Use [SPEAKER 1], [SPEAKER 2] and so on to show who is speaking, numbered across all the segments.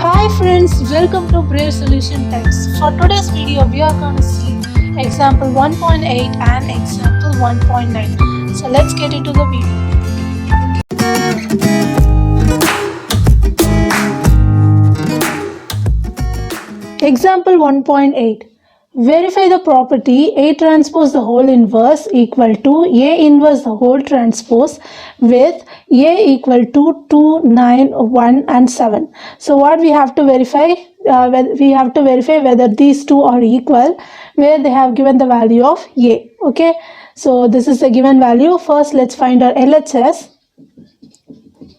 [SPEAKER 1] Hi friends, welcome to Brave Solution Text. For today's video, we are going to see example 1.8 and example 1.9. So let's get into the video. Example 1.8. Verify the property A transpose the whole inverse equal to A inverse the whole transpose with A equal to 2, 9, 1 and 7. So what we have to verify? We have to verify whether these two are equal where they have given the value of A. Okay. So this is the given value. First let's find our LHS.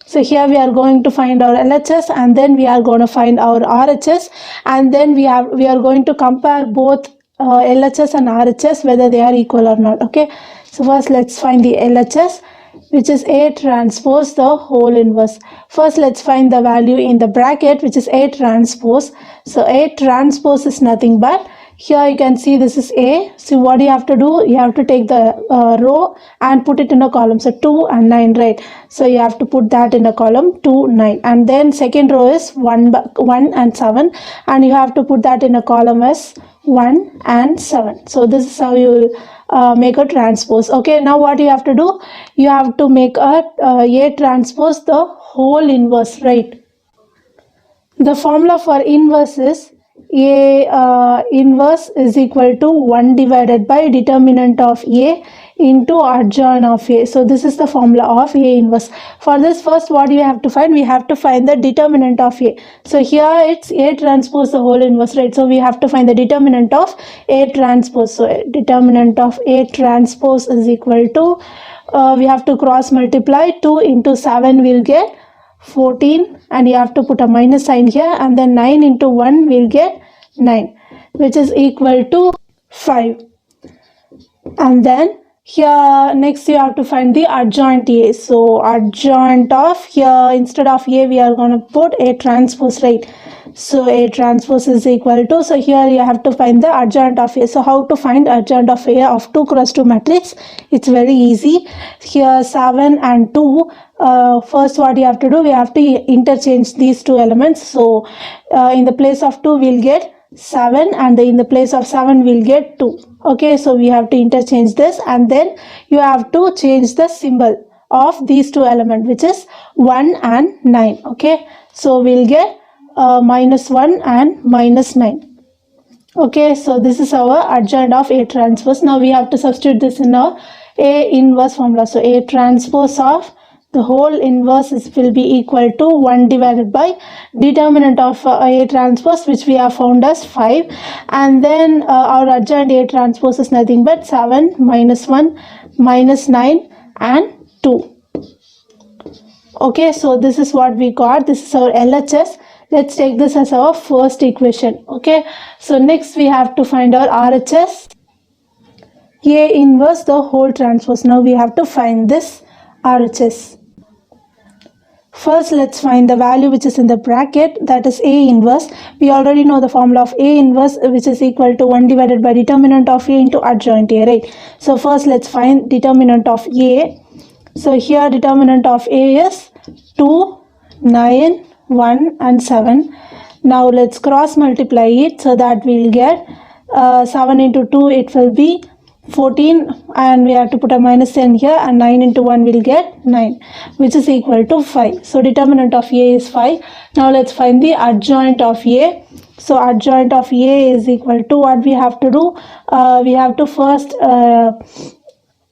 [SPEAKER 1] So here we are going to find our LHS and then we are going to find our RHS and then we are going to compare both LHS and RHS whether they are equal or not. Okay. So first let's find the LHS, which is A transpose the whole inverse. First let's find the value in the bracket, which is A transpose. So A transpose is nothing but, here you can see this is A. So what you have to do, you have to take the row and put it in a column. So 2 and 9, right? So you have to put that in a column 2, 9. And then second row is 1 and 7. And you have to put that in a column as 1 and 7. So this is how you will make a transpose. Okay, now what you have to do, you have to make A transpose the whole inverse, right? The formula for inverse is A inverse is equal to 1 divided by determinant of A into adjoint of A. So this is the formula of A inverse. For this, first what you have to find? We have to find the determinant of A. So here it's A transpose the whole inverse, right? So we have to find the determinant of A transpose. So determinant of A transpose is equal to, we have to cross multiply 2 into 7 will get 14 and you have to put a minus sign here, and then 9 into 1 will get 9, which is equal to 5. And then here next you have to find the adjoint A. So adjoint of, here instead of A we are going to put A transpose, right? So A transpose is equal to, so here you have to find the adjoint of A. So how to find adjoint of A of 2 cross 2 matrix? It's very easy. Here 7 and 2, first what you have to do, we have to interchange these two elements. So in the place of 2 we'll get 7 and in the place of 7 we'll get 2. Okay, so we have to interchange this and then you have to change the symbol of these two elements, which is 1 and 9. Okay, so we'll get minus 1 and minus 9. Okay, so this is our adjoint of A transpose. Now we have to substitute this in our A inverse formula. So A transpose of the whole inverse will be equal to 1 divided by determinant of A transpose, which we have found as 5, and then our adjoint A transpose is nothing but 7 minus 1 minus 9 and 2. Okay, so this is what we got. This is our LHS. Let's take this as our first equation. Okay, so next we have to find our RHS. A inverse the whole transpose. Now we have to find this RHS. First let's find the value which is in the bracket, that is A inverse. We already know the formula of A inverse, which is equal to 1 divided by determinant of A into adjoint A, right? So first let's find determinant of A. So here determinant of A is 2, 9, 1 and 7. Now let's cross multiply it, so that we'll get 7 into 2 it will be 14 and we have to put a minus 10 here, and 9 into 1 will get 9, which is equal to 5. So determinant of A is 5. Now let's find the adjoint of A. So adjoint of A is equal to, what we have to do, we have to first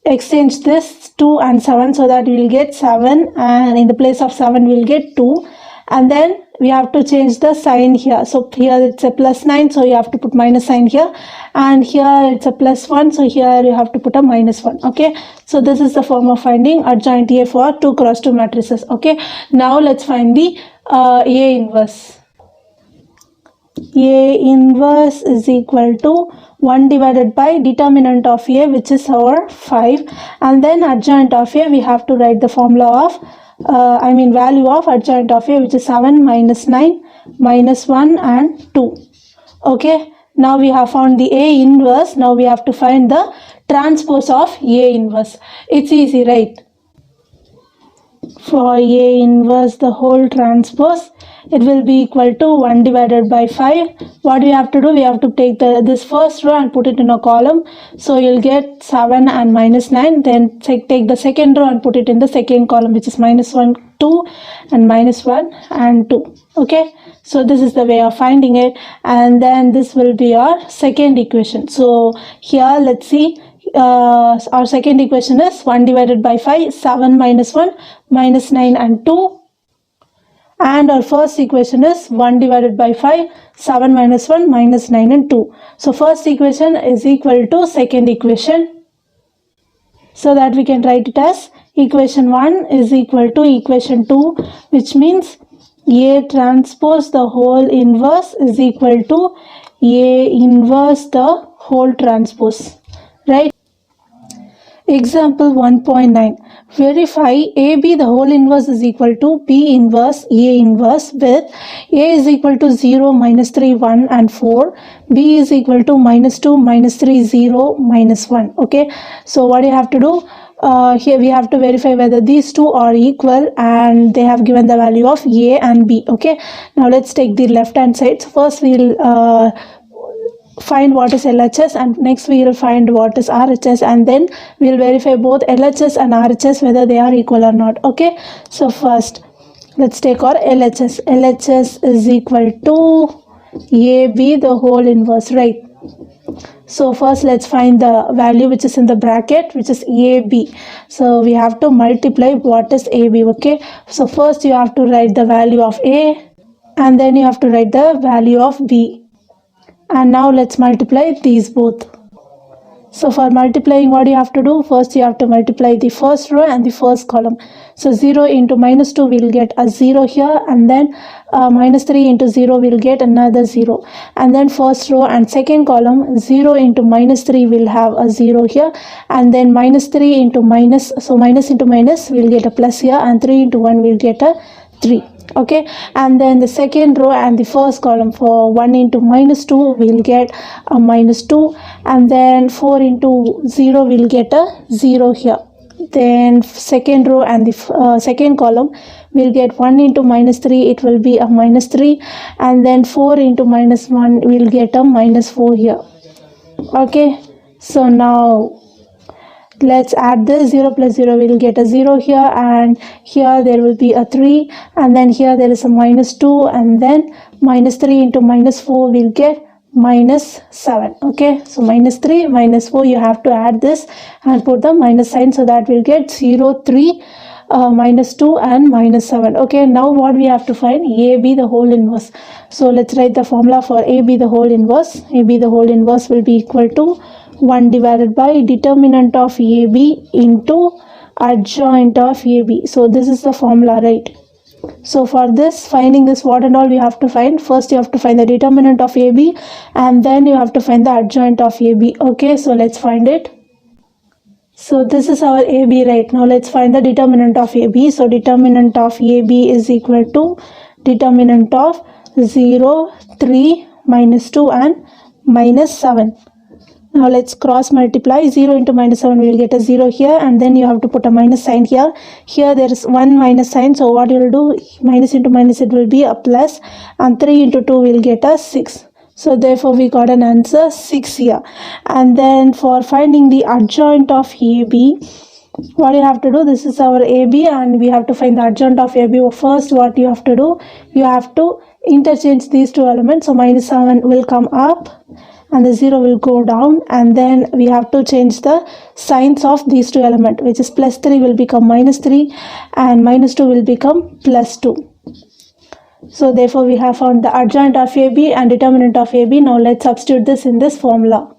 [SPEAKER 1] exchange this 2 and 7, so that we will get 7 and in the place of 7 we will get 2, and then we have to change the sign here. So here it's a plus 9, so you have to put minus sign here, and here it's a plus 1, so here you have to put a minus 1. Okay, so this is the form of finding adjoint A for 2 cross 2 matrices. Okay, now let's find the A inverse. A inverse is equal to 1 divided by determinant of A, which is our 5, and then adjoint of A we have to write the formula of value of adjoint of A, which is 7 minus 9 minus 1 and 2. Okay, now we have found the A inverse. Now we have to find the transpose of A inverse. It's easy, right? for A inverse the whole transpose, it will be equal to 1 divided by 5. What we have to do, we have to take this first row and put it in a column. So you'll get 7 and minus 9. Then take the second row and put it in the second column, which is minus 1, 2 and minus 1 and 2. Okay, so this is the way of finding it, and then this will be our second equation. So here let's see, our second equation is 1 divided by 5, 7 minus 1, minus 9 and 2. And our first equation is 1 divided by 5, 7 minus 1, minus 9 and 2. So first equation is equal to second equation. So that we can write it as equation 1 is equal to equation 2, which means A transpose the whole inverse is equal to A inverse the whole transpose. Right? Example 1.9. Verify AB the whole inverse is equal to B inverse A inverse with A is equal to 0, minus 3, 1 and 4. B is equal to minus 2, minus 3, 0, minus 1. Okay. So what you have to do? Here we have to verify whether these two are equal and they have given the value of A and B. Okay. Now let's take the left hand side. So first we'll find what is LHS, and next we will find what is RHS, and then we will verify both LHS and RHS whether they are equal or not. Okay, so first let's take our LHS. LHS is equal to AB the whole inverse, right? So first let's find the value which is in the bracket, which is AB. So we have to multiply what is AB. Okay, so first you have to write the value of A, and then you have to write the value of B. And now let's multiply these both. So for multiplying, what you have to do? First you have to multiply the first row and the first column. So 0 into minus 2 will get a 0 here, and then minus 3 into 0 will get another 0. And then first row and second column, 0 into minus 3 will have a 0 here, and then minus 3 into minus, so minus into minus will get a plus here, and 3 into 1 will get a 3. Okay, and then the second row and the first column, for 1 into minus 2 will get a minus 2, and then 4 into 0 will get a 0 here. Then second row and the second column will get 1 into minus 3, it will be a minus 3, and then 4 into minus 1 will get a minus 4 here. Okay, so now let's add this. 0 plus 0 will get a 0 here, and here there will be a 3, and then here there is a minus 2, and then minus 3 into minus 4 will get minus 7. Okay, so minus 3 minus 4, you have to add this and put the minus sign, so that will get 0, 3, minus 2 and minus 7. Okay, now what we have to find? AB the whole inverse. So let's write the formula for AB the whole inverse. AB the whole inverse will be equal to 1 divided by determinant of AB into adjoint of AB. So this is the formula, right? So for this, finding this, what and all we have to find? First you have to find the determinant of AB, and then you have to find the adjoint of AB. Okay, so let's find it. So this is our AB right now. Let's find the determinant of AB. So determinant of AB is equal to determinant of 0, 3, minus 2 and minus 7. Now let's cross multiply. 0 into minus 7 will get a 0 here, and then you have to put a minus sign here. Here there is one minus sign, so what you will do? Minus into minus, it will be a plus, and 3 into 2 will get a 6. So therefore we got an answer 6 here. And then for finding the adjoint of AB, what you have to do? This is our AB, and we have to find the adjoint of AB. First what you have to do? You have to interchange these two elements. So minus 7 will come up and the 0 will go down, and then we have to change the signs of these two elements, which is plus 3 will become minus 3 and minus 2 will become plus 2. So therefore we have found the adjoint of AB and determinant of AB. Now let's substitute this in this formula.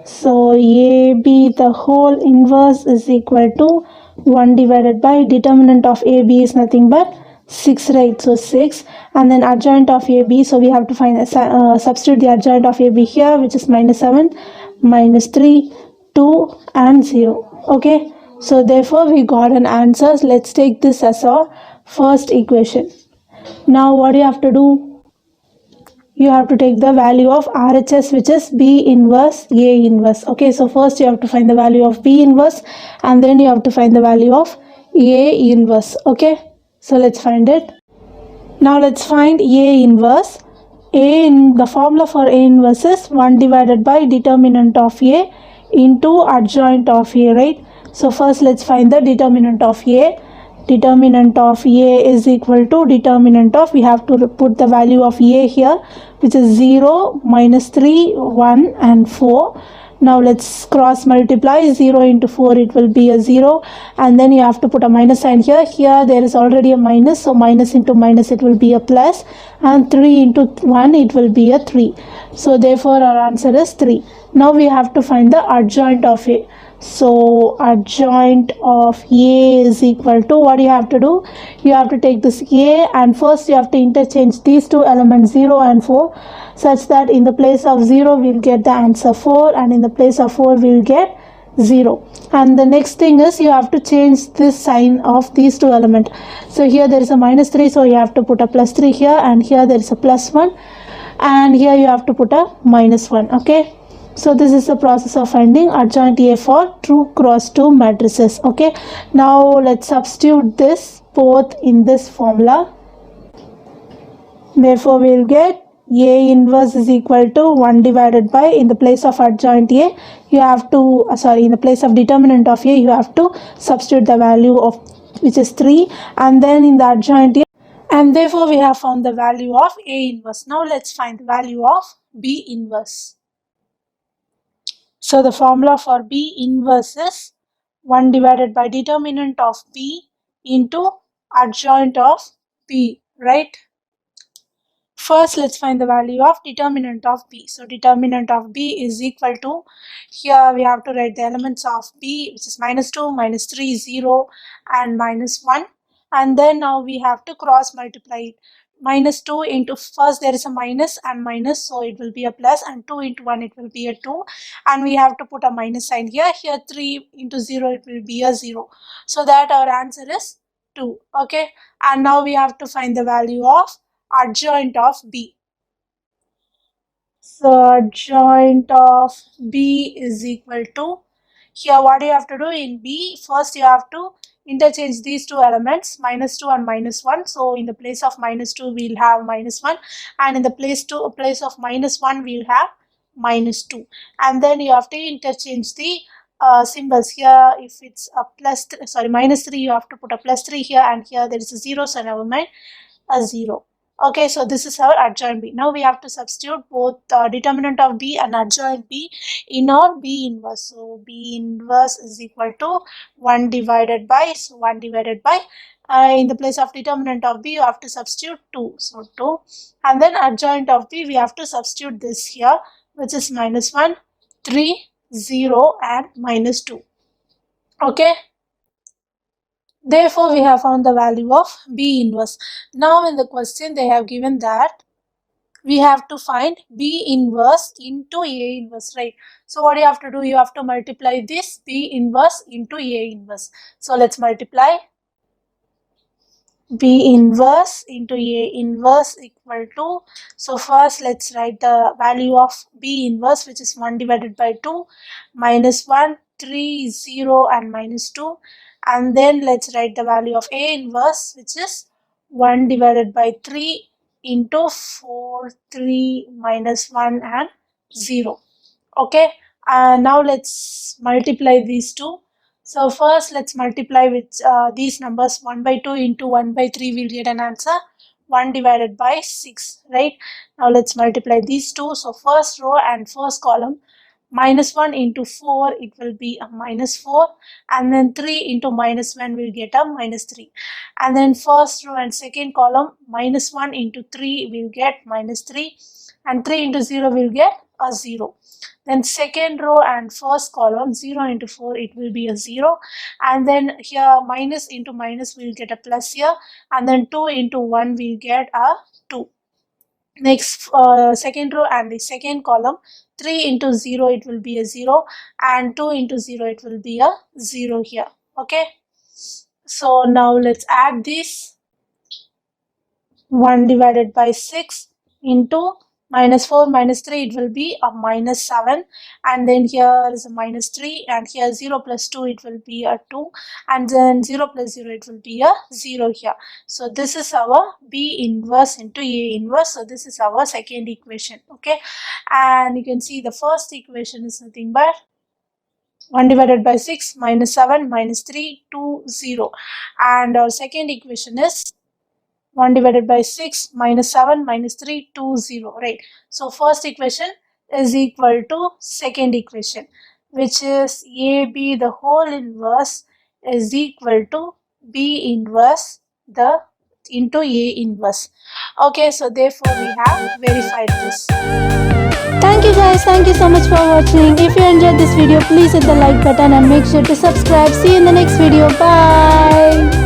[SPEAKER 1] So AB the whole inverse is equal to 1 divided by determinant of AB is nothing but 6, right? So 6, and then adjoint of AB, so we have to find substitute the adjoint of AB here, which is minus 7, minus 3, 2 and 0. Okay, so therefore we got an answer. Let's take this as our first equation. Now what you have to do? You have to take the value of RHS, which is B inverse A inverse. Okay, so first you have to find the value of B inverse, and then you have to find the value of A inverse. Okay, so let's find it. Now let's find A inverse. The formula for A inverse is 1 divided by determinant of A into adjoint of A, right? So first let's find the determinant of A. Determinant of A is equal to determinant of, we have to put the value of A here, which is 0, minus 3, 1 and 4. Now let's cross multiply. 0 into 4, it will be a 0, and then you have to put a minus sign here. Here there is already a minus, so minus into minus, it will be a plus, and 3 into 1, it will be a 3. So therefore our answer is 3. Now we have to find the adjoint of A. So adjoint of A is equal to, what you have to do? You have to take this A and first you have to interchange these two elements 0 and 4, such that in the place of 0 we'll get the answer 4, and in the place of 4 we'll get 0. And the next thing is you have to change this sign of these two elements. So here there is a minus 3, so you have to put a plus 3 here, and here there is a plus 1, and here you have to put a minus 1. Okay, so this is the process of finding adjoint A for true cross 2 matrices. Okay, now let's substitute this both in this formula. Therefore we'll get A inverse is equal to 1 divided by, in the place of adjoint A you have to in the place of determinant of A you have to substitute the value of, which is 3, and then in the adjoint A, and therefore we have found the value of A inverse. Now let's find the value of B inverse. So the formula for B inverse is 1 divided by determinant of B into adjoint of B, right? First, let's find the value of determinant of B. So determinant of B is equal to, here we have to write the elements of B, which is minus 2, minus 3, 0 and minus 1. And then now we have to cross multiply it. Minus 2 into, first there is a minus and minus, so it will be a plus, and 2 into 1 it will be a 2, and we have to put a minus sign here. Here 3 into 0 it will be a 0, so that our answer is 2. Okay, and now we have to find the value of adjoint of B. So adjoint of B is equal to, here what you have to do in B, first you have to interchange these two elements, minus 2 and minus 1. So in the place of minus 2 we'll have minus 1, and in the place of minus 1 we'll have minus 2, and then you have to interchange the symbols. Here if it's a minus 3, you have to put a plus 3 here, and here there is a 0, so never mind, a 0. Okay, so this is our adjoint B. Now we have to substitute both determinant of B and adjoint B in our B inverse. So B inverse is equal to 1 divided by, in the place of determinant of B you have to substitute 2, so 2, and then adjoint of B we have to substitute this here, which is minus 1, 3, 0 and minus 2. Okay, therefore, we have found the value of B inverse. Now, in the question, they have given that we have to find B inverse into A inverse, right? So, what you have to do, you have to multiply this B inverse into A inverse. So, let's multiply. B inverse into A inverse equal to, so first let's write the value of B inverse, which is 1 divided by 2, minus 1, 3, 0 and minus 2, and then let's write the value of A inverse, which is 1 divided by 3 into 4, 3, minus 1 and 0. Okay, now let's multiply these two. So first let's multiply with these numbers. 1 by 2 into 1 by 3 we'll get an answer 1 divided by 6, right? Now let's multiply these two. So first row and first column, minus 1 into 4 it will be a minus 4, and then 3 into minus 1 will get a minus 3, and then first row and second column, minus 1 into 3 will get minus 3, and 3 into 0 will get a 0. Then second row and first column, 0 into 4 it will be a 0, and then here minus into minus will get a plus here, and then 2 into 1 will get a 2. Next second row and the second column, 3 into 0 it will be a 0, and 2 into 0 it will be a 0 here. Okay, so now let's add this. 1 divided by 6 into minus 4 minus 3, it will be a minus 7, and then here is a minus 3, and here 0 plus 2, it will be a 2, and then 0 plus 0, it will be a 0 here. So this is our B inverse into A inverse. So this is our second equation. Okay, and you can see the first equation is nothing but 1 divided by 6 minus 7 minus 3 2 0, and our second equation is 1 divided by 6 minus 7 minus 3 2 0, right? So first equation is equal to second equation, which is AB the whole inverse is equal to B inverse the into A inverse. Okay, so therefore we have verified this. Thank you guys, thank you so much for watching. If you enjoyed this video, please hit the like button and make sure to subscribe. See you in the next video. Bye.